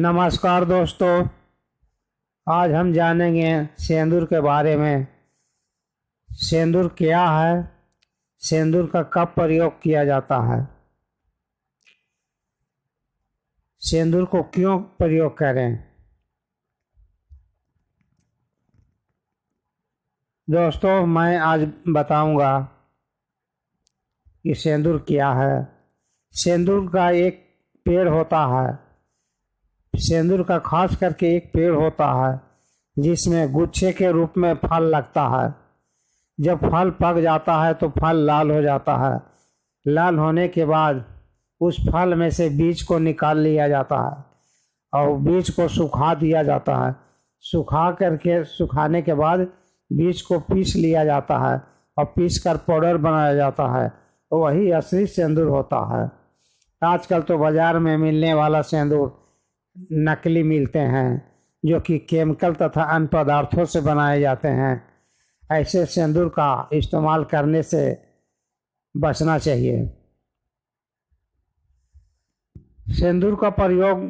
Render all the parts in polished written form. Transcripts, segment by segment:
नमस्कार दोस्तों, आज हम जानेंगे सिंदूर के बारे में। सिंदूर क्या है, सिंदूर का कब प्रयोग किया जाता है, सिंदूर को क्यों प्रयोग करें। दोस्तों, मैं आज बताऊंगा कि सिंदूर क्या है। सिंदूर का एक पेड़ होता है। सिंदूर का खास करके एक पेड़ होता है जिसमें गुच्छे के रूप में फल लगता है। जब फल पक जाता है तो फल लाल हो जाता है। लाल होने के बाद उस फल में से बीज को निकाल लिया जाता है और बीज को सुखा दिया जाता है। सुखाने के बाद बीज को पीस लिया जाता है और पीस कर पाउडर बनाया जाता है। वही असली सिंदूर होता है। आजकल तो बाजार में मिलने वाला सिंदूर नकली मिलते हैं, जो कि केमिकल तथा अन्य पदार्थों से बनाए जाते हैं। ऐसे सिंदूर का इस्तेमाल करने से बचना चाहिए। सिंदूर का प्रयोग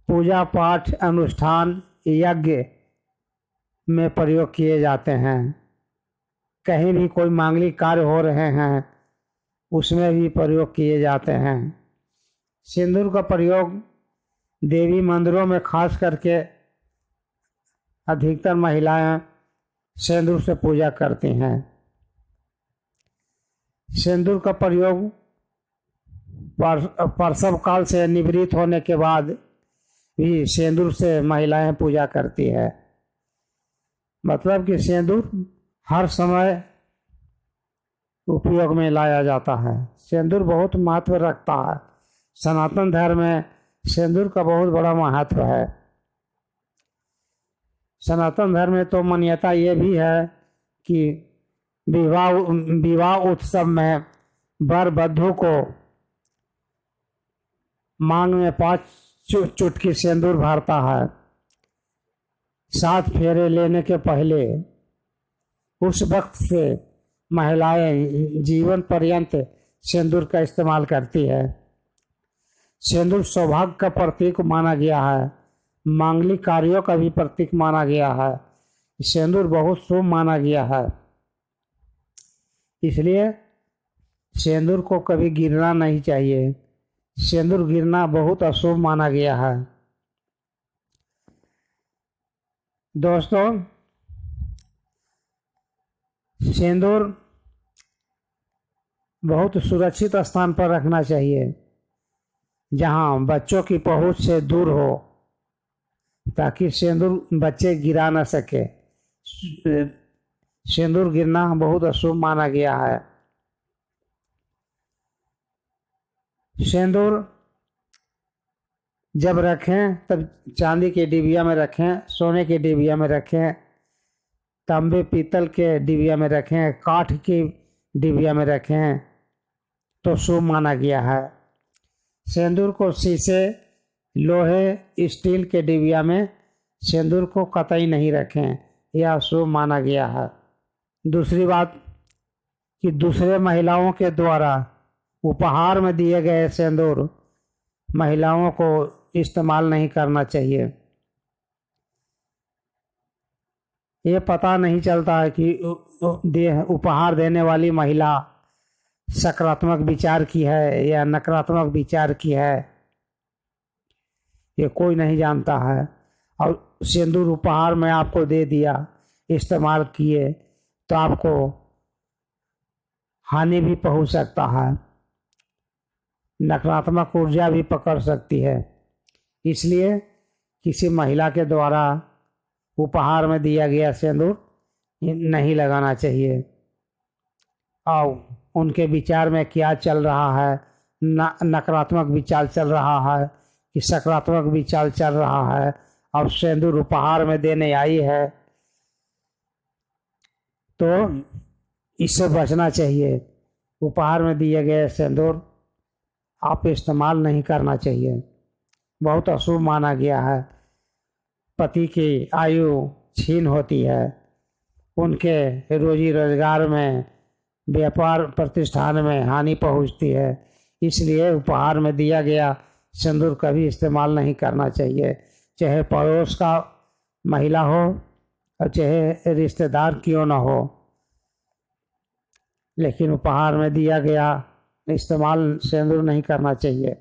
पूजा पाठ, अनुष्ठान, यज्ञ में प्रयोग किए जाते हैं। कहीं भी कोई मांगलिक कार्य हो रहे हैं उसमें भी प्रयोग किए जाते हैं। सिंदूर का प्रयोग देवी मंदिरों में खास करके अधिकतर महिलाएं सिंदूर से पूजा करती हैं। सिंदूर का प्रयोग प्रसव काल से निवृत्त होने के बाद भी सिंदूर से महिलाएं पूजा करती है। मतलब कि सिंदूर हर समय उपयोग में लाया जाता है। सिंदूर बहुत महत्व रखता है। सनातन धर्म में सिंदूर का बहुत बड़ा महत्व है। सनातन धर्म में तो मान्यता ये भी है कि विवाह उत्सव में वर वधू को मांग में 5 चुटकी सिंदूर भरता है। 7 फेरे लेने के पहले उस वक्त से महिलाएं जीवन पर्यंत सिंदूर का इस्तेमाल करती है। सिंदूर सौभाग्य का प्रतीक माना गया है। मांगलिक कार्यों का भी प्रतीक माना गया है। सिंदूर बहुत शुभ माना गया है। इसलिए सिंदूर को कभी गिरना नहीं चाहिए। सिंदूर गिरना बहुत अशुभ माना गया है। दोस्तों, सिंदूर बहुत सुरक्षित स्थान पर रखना चाहिए, जहां बच्चों की पहुंच से दूर हो, ताकि सिंदूर बच्चे गिरा न सके। सिंदूर गिरना बहुत अशुभ माना गया है। सिंदूर जब रखें तब चांदी के डिबिया में रखें, सोने के डिबिया में रखें, तांबे पीतल के डिबिया में रखें, काठ की डिबिया में रखें तो शुभ माना गया है। सिंदूर को शीशे, लोहे, स्टील के डिबिया में सिंदूर को कतई नहीं रखें, यह शुभ माना गया है। दूसरी बात कि दूसरे महिलाओं के द्वारा उपहार में दिए गए सिंदूर महिलाओं को इस्तेमाल नहीं करना चाहिए। ये पता नहीं चलता है कि उपहार देने वाली महिला सकारात्मक विचार की है या नकारात्मक विचार की है, ये कोई नहीं जानता है। और सिंदूर उपहार में आपको दे दिया, इस्तेमाल किए तो आपको हानि भी पहुंच सकता है, नकारात्मक ऊर्जा भी पकड़ सकती है। इसलिए किसी महिला के द्वारा उपहार में दिया गया सिंदूर नहीं लगाना चाहिए। और उनके विचार में क्या चल रहा है, नकारात्मक विचार चल रहा है कि सकारात्मक विचार चल रहा है, और सिंदूर उपहार में देने आई है, तो इससे बचना चाहिए। उपहार में दिए गए सिंदूर आप इस्तेमाल नहीं करना चाहिए, बहुत अशुभ माना गया है। पति की आयु छीन होती है, उनके रोजी रोजगार में, व्यापार प्रतिष्ठान में हानि पहुंचती है। इसलिए उपहार में दिया गया सिंदूर कभी इस्तेमाल नहीं करना चाहिए, चाहे पड़ोस का महिला हो और चाहे रिश्तेदार क्यों ना हो, लेकिन उपहार में दिया गया इस्तेमाल सिंदूर नहीं करना चाहिए।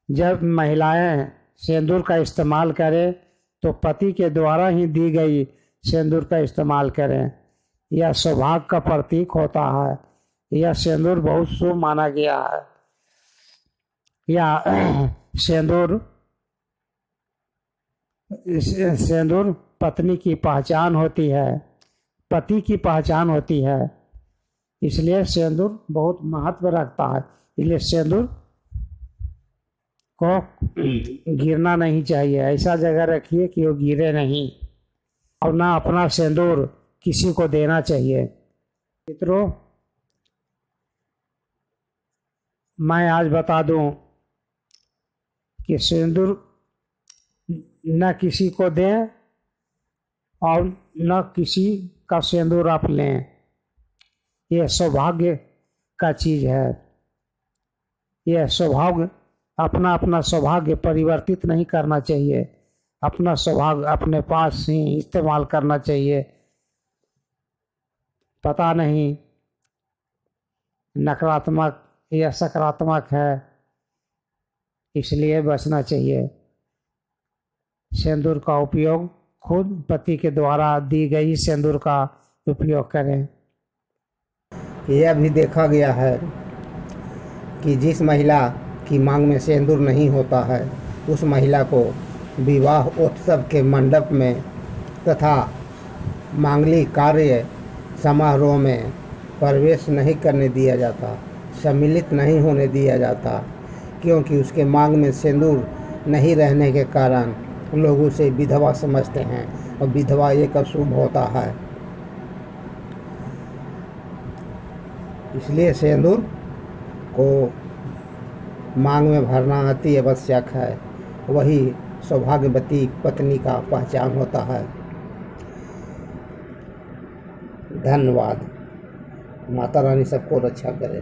जब महिलाएं सिंदूर का इस्तेमाल करें तो पति के द्वारा ही दी गई सिंदूर का इस्तेमाल करें। यह सौभाग्य का प्रतीक होता है। यह सिंदूर बहुत शुभ माना गया है। यह सिंदूर पत्नी की पहचान होती है, पति की पहचान होती है, इसलिए सिंदूर बहुत महत्व रखता है। इसलिए सिंदूर को गिरना नहीं चाहिए, ऐसा जगह रखिए कि वो गिरे नहीं, और ना अपना सिंदूर किसी को देना चाहिए। मित्रों, मैं आज बता दूं कि सिंदूर न किसी को दें और न किसी का सिंदूर आप लें। यह सौभाग्य का चीज है। यह सौभाग्य अपना अपना सौभाग्य परिवर्तित नहीं करना चाहिए, अपना सौभाग्य अपने पास ही इस्तेमाल करना चाहिए। पता नहीं नकारात्मक या सकारात्मक है, इसलिए बचना चाहिए। सिंदूर का उपयोग खुद पति के द्वारा दी गई सिंदूर का उपयोग करें। यह भी देखा गया है कि जिस महिला की मांग में सिंदूर नहीं होता है, उस महिला को विवाह उत्सव के मंडप में तथा मांगलिक कार्य समारोह में प्रवेश नहीं करने दिया जाता, सम्मिलित नहीं होने दिया जाता, क्योंकि उसके मांग में सिंदूर नहीं रहने के कारण लोग उसे विधवा समझते हैं और विधवा एक अशुभ होता है। इसलिए सिंदूर को मांग में भरना अति आवश्यक है। वही सौभाग्यवती पत्नी का पहचान होता है। धन्यवाद। माता रानी सबको रक्षा करे।